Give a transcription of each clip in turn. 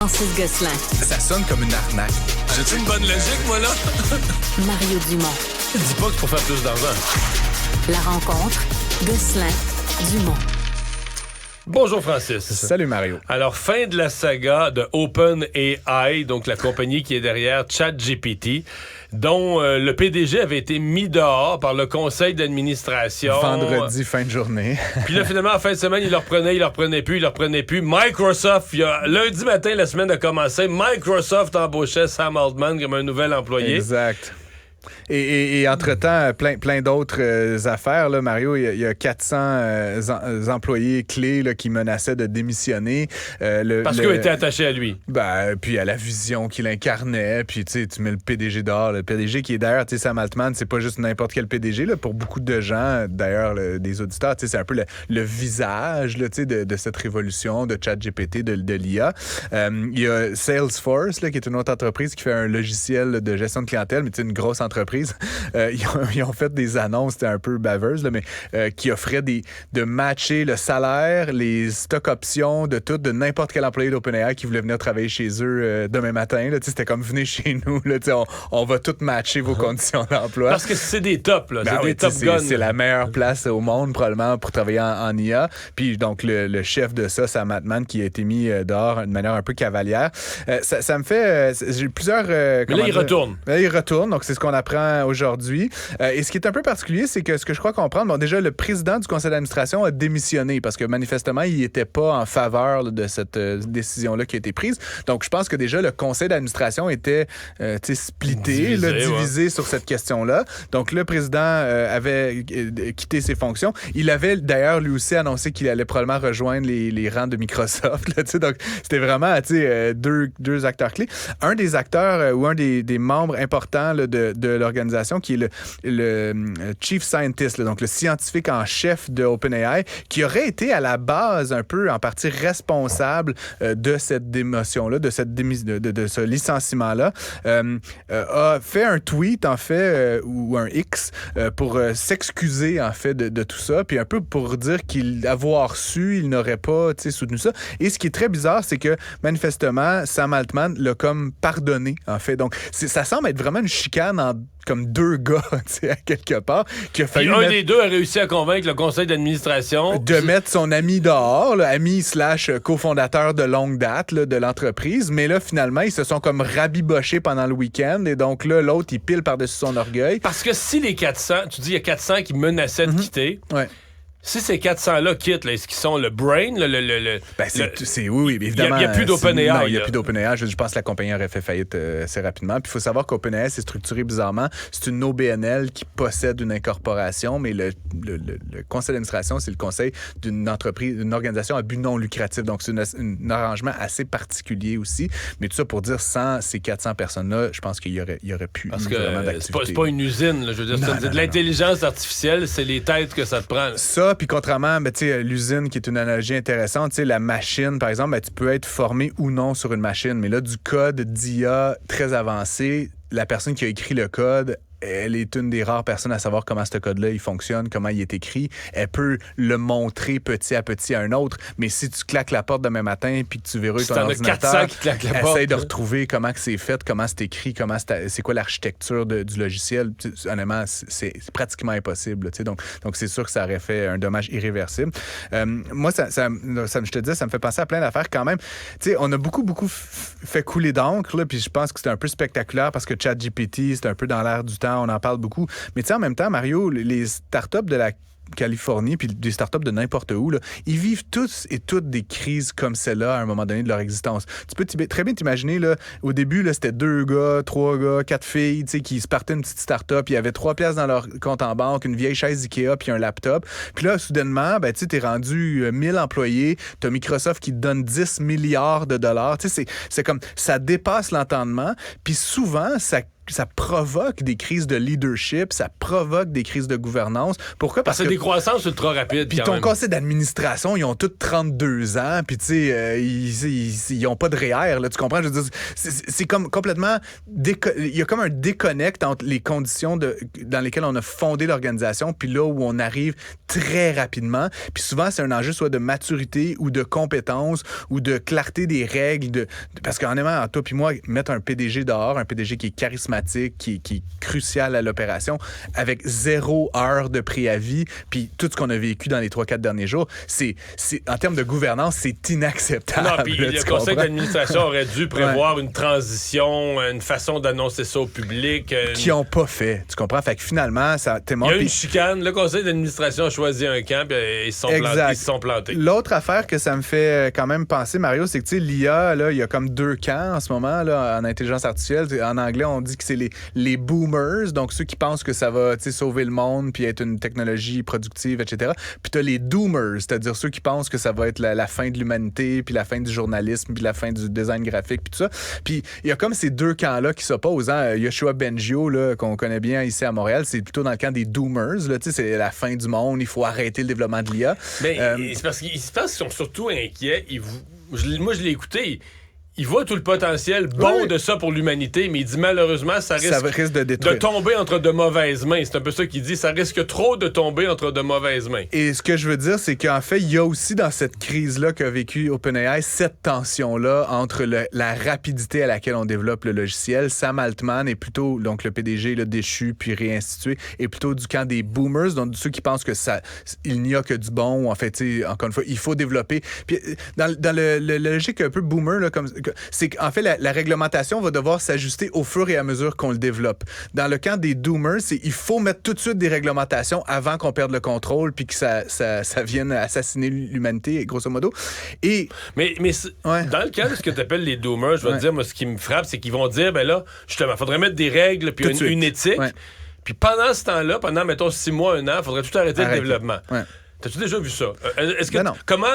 Francis Gosselin. Ça sonne comme une arnaque. J'ai-tu une bonne logique, moi, là? Mario Dumont. Dis pas que c'est pour faire plus d'argent. La rencontre, Gosselin-Dumont. Bonjour, Francis. Salut, Mario. Alors, fin de la saga de OpenAI, donc la compagnie qui est derrière ChatGPT, dont le PDG avait été mis dehors par le conseil d'administration. Vendredi, fin de journée. Puis là, finalement, en fin de semaine, il le reprenait plus. Microsoft, lundi matin, la semaine a commencé, Microsoft embauchait Sam Altman comme un nouvel employé. Exact. Et entre-temps, plein d'autres affaires. Là, Mario, il y a 400 employés clés là, qui menaçaient de démissionner. Parce qu'ils étaient attachés à lui. Puis à la vision qu'il incarnait. Puis tu mets le PDG dehors. Le PDG qui est d'ailleurs, Sam Altman, c'est pas juste n'importe quel PDG. Là, pour beaucoup de gens, d'ailleurs, des auditeurs, c'est un peu le visage là, de cette révolution de ChatGPT, de l'IA. Il y a Salesforce, là, qui est une autre entreprise qui fait un logiciel de gestion de clientèle, mais une grosse entreprise. Ils ont fait des annonces, c'était un peu baveuse, là, mais qui offraient de matcher le salaire, les stock options de n'importe quel employé d'OpenAI qui voulait venir travailler chez eux demain matin. Là, c'était comme venez chez nous, là, on va tout matcher vos conditions d'emploi. Parce que c'est des tops, là. C'est des top guns. C'est la meilleure place au monde, probablement, pour travailler en IA. Puis donc, le chef de ça, Sam Altman, qui a été mis dehors d'une manière un peu cavalière. Ça me fait... j'ai plusieurs... mais là, il retourne. Là, il retourne, donc c'est ce qu'on apprend aujourd'hui. Et ce qui est un peu particulier, c'est que ce que je crois comprendre, déjà, le président du conseil d'administration a démissionné parce que manifestement, il n'était pas en faveur là, de cette décision-là qui a été prise. Donc, je pense que déjà, le conseil d'administration était splitté, divisé sur cette question-là. Donc, le président avait quitté ses fonctions. Il avait d'ailleurs, lui aussi, annoncé qu'il allait probablement rejoindre les rangs de Microsoft. Là, donc, c'était vraiment deux acteurs clés. Un des acteurs ou un des membres importants là, de l'organisation, qui est le chief scientist, là, donc le scientifique en chef de OpenAI, qui aurait été à la base un peu en partie responsable de cette démotion-là, de ce licenciement-là, a fait un tweet, en fait, ou un X, pour s'excuser, en fait, de tout ça, puis un peu pour dire avoir su, il n'aurait pas soutenu ça. Et ce qui est très bizarre, c'est que, manifestement, Sam Altman l'a comme pardonné, en fait. Donc, ça semble être vraiment une chicane comme deux gars, à quelque part, qui a fallu un des deux a réussi à convaincre le conseil d'administration de mettre son ami dehors, là, ami / cofondateur de longue date là, de l'entreprise, mais là, finalement, ils se sont comme rabibochés pendant le week-end, et donc là, l'autre, il pile par-dessus son orgueil. Parce que si les 400, tu dis il y a 400 qui menaçaient de quitter... Ouais. Si ces 400-là quittent, là, est-ce qu'ils sont le brain? Oui, évidemment. Il n'y a plus d'OpenAI. Non, il n'y a plus d'OpenAI. Je pense que la compagnie aurait fait faillite assez rapidement. Puis il faut savoir qu'OpenAI, c'est structuré bizarrement. C'est une OBNL qui possède une incorporation, mais le conseil d'administration, c'est le conseil d'une entreprise, d'une organisation à but non lucratif. Donc, c'est un arrangement assez particulier aussi. Mais tout ça pour dire, sans ces 400 personnes-là, je pense qu'il y aurait plus vraiment d'activité. C'est pas une usine. Là, je veux dire, c'est de l'intelligence artificielle, c'est les têtes que ça te prend. Ça, puis contrairement, l'usine, qui est une analogie intéressante, la machine, par exemple, tu peux être formé ou non sur une machine, mais là, du code d'IA très avancé, la personne qui a écrit le code, elle est une des rares personnes à savoir comment ce code-là il fonctionne, comment il est écrit. Elle peut le montrer petit à petit à un autre, mais si tu claques la porte demain matin puis que tu verrouilles ton ordinateur, 400 qui claquent la porte, essaye de retrouver comment que c'est fait, comment c'est écrit, c'est quoi l'architecture du logiciel. Honnêtement, c'est pratiquement impossible. Donc c'est sûr que ça aurait fait un dommage irréversible. Moi, je te dis, ça me fait penser à plein d'affaires quand même. On a beaucoup fait couler d'encre, puis je pense que c'est un peu spectaculaire parce que ChatGPT, c'est un peu dans l'air du temps. On en parle beaucoup. Mais en même temps, Mario, les startups de la Californie, puis des startups de n'importe où, là, ils vivent tous et toutes des crises comme celle-là à un moment donné de leur existence. Tu peux très bien t'imaginer, là, au début, là, c'était 2 gars, 3 gars, 4 filles, qui se partaient une petite startup, il y avait 3 piastres dans leur compte en banque, une vieille chaise Ikea, puis un laptop. Puis là, soudainement, t'es rendu 1000 employés, t'as Microsoft qui te donne 10 milliards de dollars. C'est comme, ça dépasse l'entendement, puis souvent, ça ça provoque des crises de leadership, ça provoque des crises de gouvernance. Pourquoi? Parce que c'est des croissances ultra rapides. Puis ton conseil d'administration, ils ont tous 32 ans, puis tu sais, ils ont pas de REER, là, tu comprends? Je veux dire, c'est comme complètement... Il y a comme un déconnect entre les conditions dans lesquelles on a fondé l'organisation, puis là où on arrive très rapidement. Puis souvent, c'est un enjeu soit de maturité ou de compétence ou de clarté des règles. Parce qu'honnêtement, toi puis moi, mettre un PDG dehors, un PDG qui est charismatique, qui est crucial à l'opération, avec 0 heure de préavis, puis tout ce qu'on a vécu dans les 3-4 derniers jours, c'est en termes de gouvernance, c'est inacceptable. Non, puis le conseil d'administration aurait dû prévoir une transition, une façon d'annoncer ça au public. Qui n'ont pas fait, tu comprends? Fait que finalement, ça témoigne. Il y a eu une chicane, le conseil d'administration a choisi un camp, puis ils se sont plantés. L'autre affaire que ça me fait quand même penser, Mario, c'est que tu sais, l'IA, là, il y a comme 2 camps en ce moment là, en intelligence artificielle. En anglais, on dit que c'est les boomers, donc ceux qui pensent que ça va sauver le monde puis être une technologie productive, etc. Puis t'as les doomers, c'est-à-dire ceux qui pensent que ça va être la fin de l'humanité, puis la fin du journalisme, puis la fin du design graphique, puis tout ça. Puis il y a comme ces 2 camps-là qui s'opposent. Hein? Yoshua Bengio, là, qu'on connaît bien ici à Montréal, c'est plutôt dans le camp des doomers. Là, c'est la fin du monde, il faut arrêter le développement de l'IA. Mais c'est parce qu'ils sont surtout inquiets. Moi, je l'ai écouté. Il voit tout le potentiel de ça pour l'humanité, mais il dit malheureusement, ça risque de tomber entre de mauvaises mains. C'est un peu ça qu'il dit. Ça risque trop de tomber entre de mauvaises mains. Et ce que je veux dire, c'est qu'en fait, il y a aussi dans cette crise-là qu'a vécu OpenAI, cette tension-là entre la rapidité à laquelle on développe le logiciel. Sam Altman est plutôt, donc le PDG là, déchu puis réinstitué, est plutôt du camp des boomers, donc ceux qui pensent que il n'y a que du bon. En fait, encore une fois, il faut développer. Puis dans la logique un peu boomer, là, c'est qu'en fait, la réglementation va devoir s'ajuster au fur et à mesure qu'on le développe. Dans le camp des doomers, il faut mettre tout de suite des réglementations avant qu'on perde le contrôle puis que ça vienne assassiner l'humanité, grosso modo. Mais dans le cas de ce que tu appelles les doomers, je vais te dire, moi, ce qui me frappe, c'est qu'ils vont dire, ben là, justement, il faudrait mettre des règles puis une éthique. Ouais. Puis pendant ce temps-là, pendant, mettons, 6 mois, 1 an, il faudrait tout arrêter le développement. Ouais. T'as-tu déjà vu ça? Est-ce que comment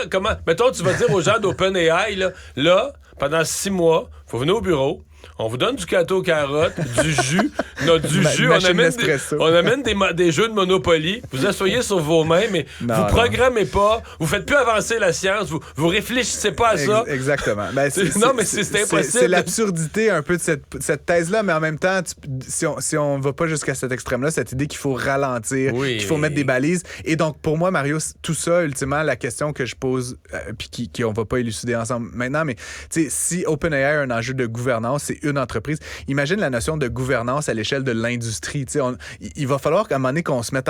mettons, tu vas dire aux gens d'OpenAI, là, pendant 6 mois, faut venir au bureau, on vous donne du gâteau aux carottes, du jus, on amène des jeux de Monopoly, vous asseyez sur vos mains, mais vous programmez pas, vous faites plus avancer la science, vous réfléchissez pas à ça. Exactement. C'est impossible. C'est l'absurdité un peu de cette thèse-là, mais en même temps, si on va pas jusqu'à cet extrême-là, cette idée qu'il faut ralentir, qu'il faut mettre des balises. Et donc, pour moi, Mario, tout ça, ultimement, la question que je pose, puis qu'on va pas élucider ensemble maintenant, mais si OpenAI a un enjeu de gouvernance, c'est une entreprise. Imagine la notion de gouvernance à l'échelle de l'industrie. Il va falloir qu'à un moment donné qu'on se mette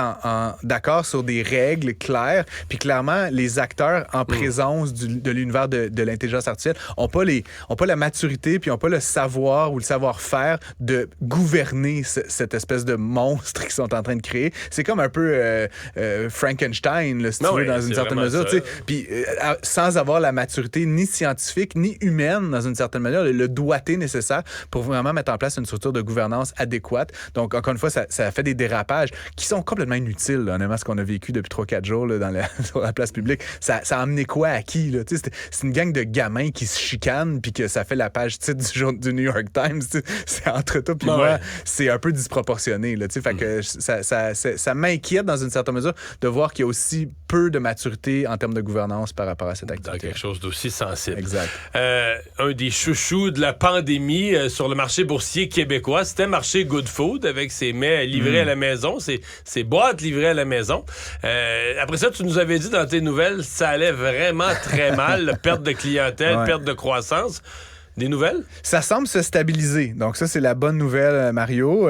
d'accord sur des règles claires, puis clairement, les acteurs en présence de l'univers de l'intelligence artificielle n'ont pas la maturité, puis n'ont pas le savoir ou le savoir-faire de gouverner cette espèce de monstre qu'ils sont en train de créer. C'est comme un peu Frankenstein, là, si tu veux, dans une certaine mesure. Puis sans avoir la maturité ni scientifique, ni humaine, dans une certaine manière, le doigté nécessaire pour vraiment mettre en place une structure de gouvernance adéquate. Donc, encore une fois, ça a fait des dérapages qui sont complètement inutiles, là, honnêtement, ce qu'on a vécu depuis 3-4 jours là, sur la place publique. Ça a amené quoi à qui? Là? C'est une gang de gamins qui se chicanent puis que ça fait la page titre du New York Times. C'est entre toi puis moi, c'est un peu disproportionné. Là, fait que ça m'inquiète dans une certaine mesure de voir qu'il y a aussi peu de maturité en termes de gouvernance par rapport à cette activité. Dans quelque chose d'aussi sensible. Exact. Un des chouchous de la pandémie sur le marché boursier québécois, c'était Marché Good Food avec ses mets livrés à la maison, ses boîtes livrées à la maison. Après ça, tu nous avais dit dans tes nouvelles, ça allait vraiment très mal, perte de clientèle, perte de croissance. Des nouvelles? Ça semble se stabiliser. Donc ça, c'est la bonne nouvelle, Mario.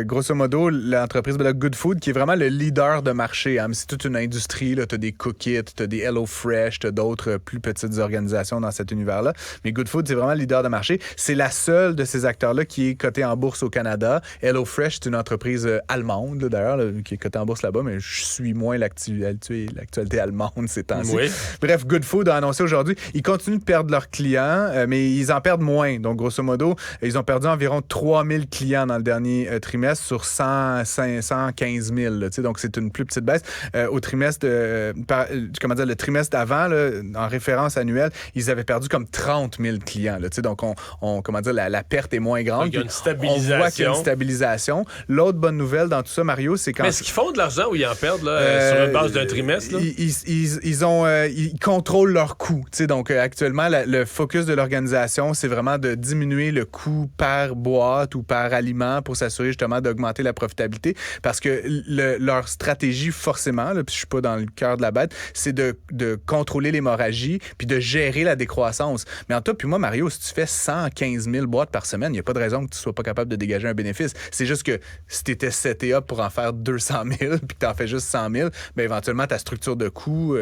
Grosso modo, l'entreprise Good Food, qui est vraiment le leader de marché. Hein. C'est toute une industrie. Tu as des Cookit, tu as des HelloFresh, tu as d'autres plus petites organisations dans cet univers-là. Mais Good Food, c'est vraiment le leader de marché. C'est la seule de ces acteurs-là qui est cotée en bourse au Canada. HelloFresh, c'est une entreprise allemande, là, d'ailleurs, qui est cotée en bourse là-bas, mais je suis moins l'actualité allemande ces temps-ci. Oui. Bref, Good Food a annoncé aujourd'hui, ils continuent de perdre leurs clients, mais ils en perdent moins. Donc, grosso modo, ils ont perdu environ 3000 clients dans le dernier trimestre sur 115 000. Donc, c'est une plus petite baisse. Au trimestre, le trimestre d'avant, là, en référence annuelle, ils avaient perdu comme 30 000 clients. Là, donc, la perte est moins grande. Donc, il y a une stabilisation. On voit qu'il y a une stabilisation. L'autre bonne nouvelle dans tout ça, Mario, c'est quand... Mais est-ce qu'ils font de l'argent ou ils en perdent là, sur une base d'un trimestre? Là? Ils contrôlent leurs coûts. Donc, actuellement, le focus de l'organisation, c'est vraiment de diminuer le coût par boîte ou par aliment pour s'assurer justement d'augmenter la profitabilité. Parce que leur stratégie, forcément, là, puis je suis pas dans le cœur de la bête, c'est de contrôler l'hémorragie puis de gérer la décroissance. Mais en toi puis moi, Mario, si tu fais 115 000 boîtes par semaine, il n'y a pas de raison que tu sois pas capable de dégager un bénéfice. C'est juste que si tu étais seté up pour en faire 200 000 puis que tu en fais juste 100 000, bien, éventuellement, ta structure de coûts,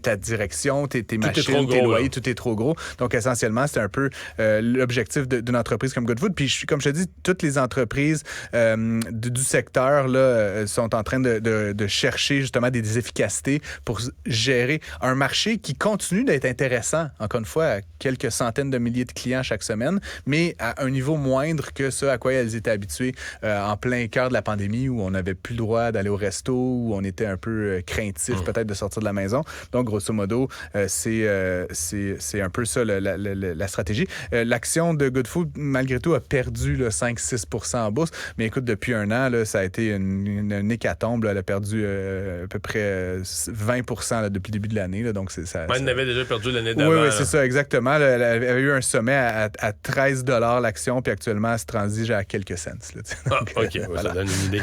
ta direction, tes machines, tes loyers, tout est trop gros. Donc, essentiellement, c'est un peu l'objectif d'une entreprise comme Goodfood. Puis, comme je te dis, toutes les entreprises du secteur là, sont en train de chercher justement des efficacités pour gérer un marché qui continue d'être intéressant, encore une fois, à quelques centaines de milliers de clients chaque semaine, mais à un niveau moindre que ce à quoi elles étaient habituées en plein cœur de la pandémie où on n'avait plus le droit d'aller au resto, où on était un peu craintif peut-être de sortir de la maison. Donc, grosso modo, c'est un peu ça la stratégie. L'action de Goodfood, malgré tout, a perdu 5-6 % en bourse, mais écoute, depuis un an, là, ça a été une hécatombe. Là, elle a perdu à peu près 20 % là, depuis le début de l'année. Là, donc elle avait déjà perdu l'année d'avant. Oui, c'est ça, exactement. Là, elle avait eu un sommet à 13 $ l'action, puis actuellement, elle se transige à quelques cents. Là, donc, OK, voilà. Ça donne une idée.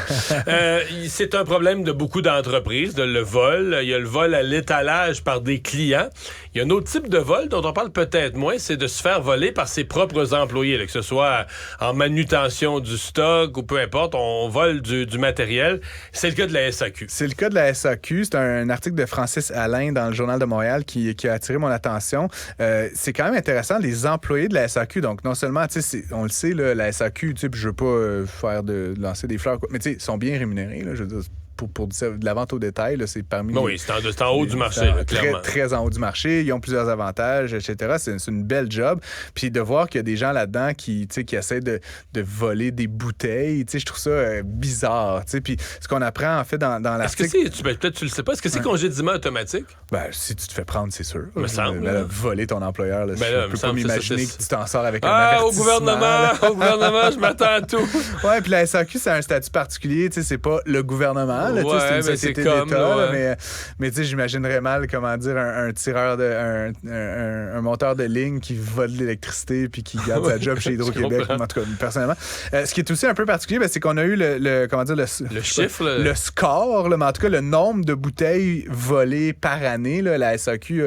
C'est un problème de beaucoup d'entreprises, le vol. Il y a le vol à l'étalage par des clients. Il y a un autre type de vol dont on parle peut-être moins, c'est de se faire voler par ses propres employés, là, que ce soit en manutention du stock ou peu importe, on vole du matériel. C'est le cas de la SAQ. C'est le cas de la SAQ. C'est un article de Francis Alain dans le Journal de Montréal qui a attiré mon attention. C'est quand même intéressant, les employés de la SAQ. Donc, non seulement, on le sait, là, la SAQ, je veux pas lancer des fleurs, mais ils sont bien rémunérés, là, je veux dire. Pour de la vente au détail, là, c'est parmi oui, c'est en haut du marché, là, clairement. Très en haut du marché. Ils ont plusieurs avantages, etc. C'est une belle job. Puis de voir qu'il y a des gens là-dedans qui essaient de voler des bouteilles, je trouve ça bizarre. Puis ce qu'on apprend, en fait, dans l'article... Est-ce que peut-être tu le sais pas, est-ce que c'est congédiement automatique? Ben, si tu te fais prendre, c'est sûr. Me semble. Voler ton employeur, là, je peux pas m'imaginer que tu t'en sors avec un avertissement. Au gouvernement, je m'attends à tout. Ouais, puis la SAQ, c'est un statut particulier. C'est pas le gouvernement. Là, c'est une société d'État, là, mais j'imaginerais mal, comment dire, un tireur un monteur de ligne qui vole de l'électricité puis qui garde sa job chez Hydro-Québec. En tout cas, personnellement. Ce qui est aussi un peu particulier, c'est qu'on a eu le chiffre, le score, là, mais en tout cas, le nombre de bouteilles volées par année. Là, la SAQ,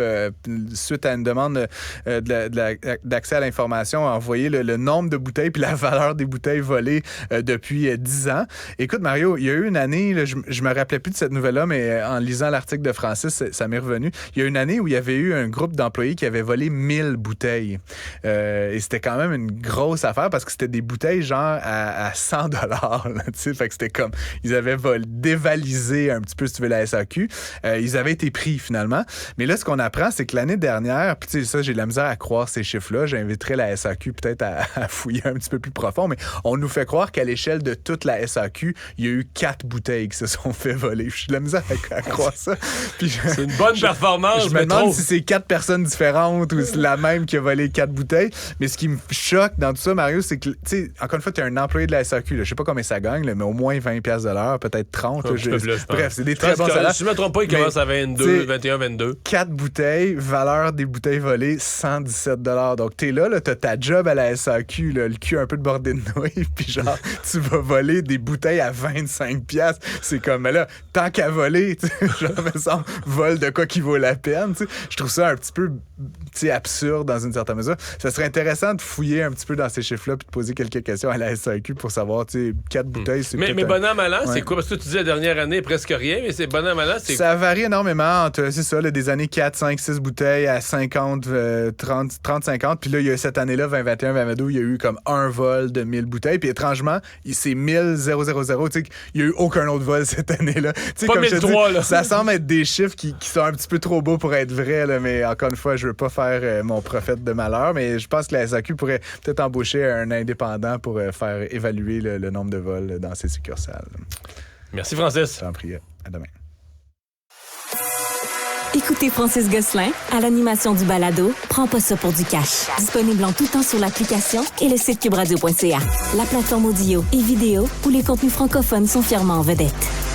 suite à une demande d'accès à l'information, a envoyé le nombre de bouteilles puis la valeur des bouteilles volées depuis 10 ans. Écoute, Mario, il y a eu une année, là, je me rappelais plus de cette nouvelle-là, mais en lisant l'article de Francis, ça m'est revenu. Il y a une année où il y avait eu un groupe d'employés qui avait volé 1000 bouteilles. Et c'était quand même une grosse affaire parce que c'était des bouteilles genre à 100 $. Fait que c'était comme, ils avaient dévalisé un petit peu, si tu veux, la SAQ. Ils avaient été pris finalement. Mais là, ce qu'on apprend, c'est que l'année dernière, puis tu sais, ça, j'ai de la misère à croire ces chiffres-là. J'inviterais la SAQ peut-être à fouiller un petit peu plus profond, mais on nous fait croire qu'à l'échelle de toute la SAQ, il y a eu 4 bouteilles qui se sont fait voler. J'ai de la misère à croire ça. C'est une bonne performance. Je me demande si c'est 4 personnes différentes ou c'est la même qui a volé 4 bouteilles. Mais ce qui me choque dans tout ça, Mario, c'est que, tu sais, encore une fois, tu es un employé de la SAQ. Là. Je sais pas combien ça gagne, là, mais au moins 20$ de l'heure, peut-être 30. Bref, c'est des très bons salaires. Si je me trompe pas, il commence à 22, 21, 22. 4 bouteilles, valeur des bouteilles volées, 117 $. Donc, t'es là, t'as ta job à la SAQ, là, le cul un peu de bordé de nouilles, puis genre, tu vas voler des bouteilles à 25$. C'est comme, mais là, tant qu'à voler, genre, me semble, vol de quoi qui vaut la peine. T'sais. Je trouve ça un petit peu absurde dans une certaine mesure. Ça serait intéressant de fouiller un petit peu dans ces chiffres-là puis de poser quelques questions à la SAQ pour savoir, 4 bouteilles, c'est mais bon an, mal an, c'est quoi? Parce que tu dis la dernière année, presque rien, mais c'est bon an, mal an, c'est... Ça varie énormément entre, c'est ça, là, des années 4, 5, 6 bouteilles à 50, 30, 50. Puis là, il y a cette année-là, 2021, 2022, il y a eu comme un vol de 1000 bouteilles. Puis étrangement, c'est 1000, 000. Il n'y a eu aucun autre vol cette année-là. Pas 1003, là. Ça semble être des chiffres qui sont un petit peu trop beaux pour être vrais, là, mais encore une fois, je veux pas faire mon prophète de malheur, mais je pense que la SAQ pourrait peut-être embaucher un indépendant pour faire évaluer le nombre de vols dans ces succursales. Merci, Francis. J'en prie. À demain. Écoutez Francis Gosselin à l'animation du balado Prends pas ça pour du cash. Disponible en tout temps sur l'application et le site cubradio.ca. La plateforme audio et vidéo où les contenus francophones sont fièrement en vedette.